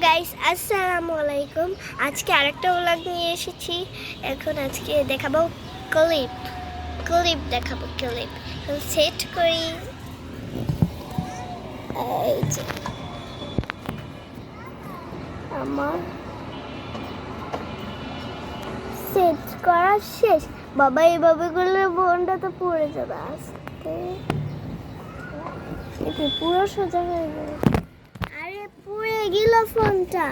Guys, আসসালামু আলাইকুম। আজকে আরেকটা ব্লগ নিয়ে এসেছি। আজকে দেখাবো ক্লিপ দেখাবো। ক্লিপ সেট করি। এই যে আমার সেট করা শেষ। বাবা, এইভাবে করলে বোনটা তো পড়ে যাবে আজকে। পুরো সোজা হয়ে গেল। আরে পুড়ে গেল ফোনটা।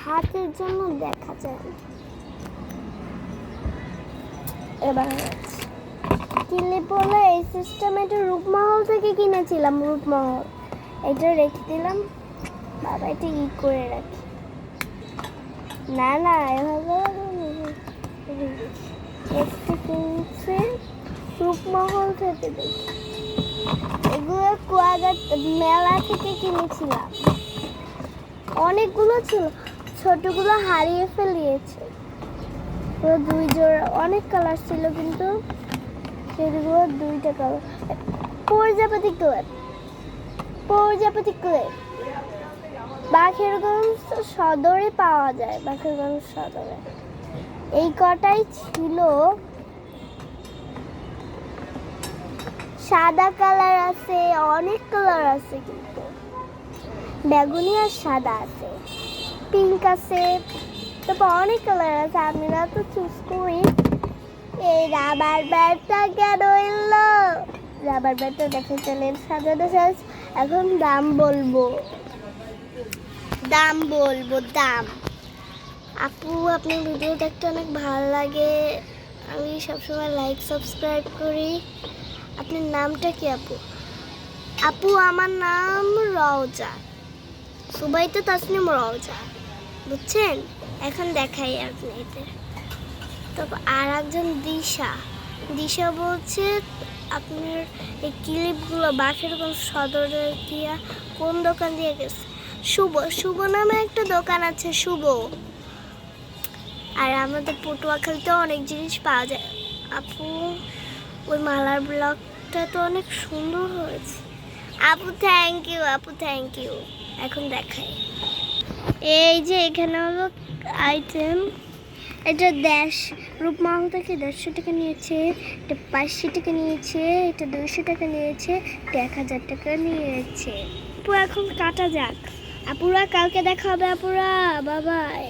হাতের জন্য দেখা যায়। এবার ক্লিপ হলো এই সিস্টেম। এটা রূপমহল থেকে কিনেছিলাম। রূপমহল এটা রেখে দিলাম। বাবা, এটা করে রাখি। না এভাবে কিনছে রূপমহল থেকে। দেখি এগুলো কুয়াঘাট মেলা থেকে কিনেছিলাম। অনেকগুলো ছিল, ছোটগুলো হারিয়ে ফেলিয়েছে। দুই জোড়া, অনেক কালার ছিল কিন্তু সেগুলো দুইটা কালার। প্রজাপতি ক্লিপ বাখেরগঞ্জ সদরে পাওয়া যায়। বাখেরগঞ্জ সদরে এই কটাই ছিল। সাদা কালার আছে, অনেক কালার আছে, কিন্তু বেগুনি আর সাদা আছে, পিঙ্ক আছে, তারপর অনেক কালার আছে। আমরা তো চুজ করি। এই রাবার ব্যাটটা কেন এলো? রাবার ব্যাটটা দেখে চলেন সাজানো শেষ। এখন দাম বলবো। আপু, আপনার ভিডিও দেখতে অনেক ভালো লাগে। আমি সবসময় লাইক সাবস্ক্রাইব করি। আপনার নামটা কি আপু? আপু, আমার নাম রওজা, সুবাইতে তাসনিম রওজা, বুঝছেন? এখন দেখাই আপনাদের। তারপর আর একজন দিশা বলছে আপনার এই ক্লিপগুলো বাখেরগঞ্জ সদরে দিয়া কোন দোকান দিয়ে গেছে? শুভ নামে একটা দোকান আছে, শুভ। আর আমাদের পটুয়াখালীতে অনেক জিনিস পাওয়া যায়। আপু, ওই মালার ব্লগটা তো অনেক সুন্দর হয়েছে। আপু থ্যাংক ইউ। এখন দেখাই। এই যে এখানে হলো আইটেম। এটা রূপমহল থেকে 150 টাকা নিয়েছে, এটা 500 টাকা নিয়েছে, এটা 200 টাকা নিয়েছে, এটা 1000 টাকা নিয়েছে। আপু, এখন কাটা যাক। আপুরা, কালকে দেখা হবে আপুরা। বাবাই।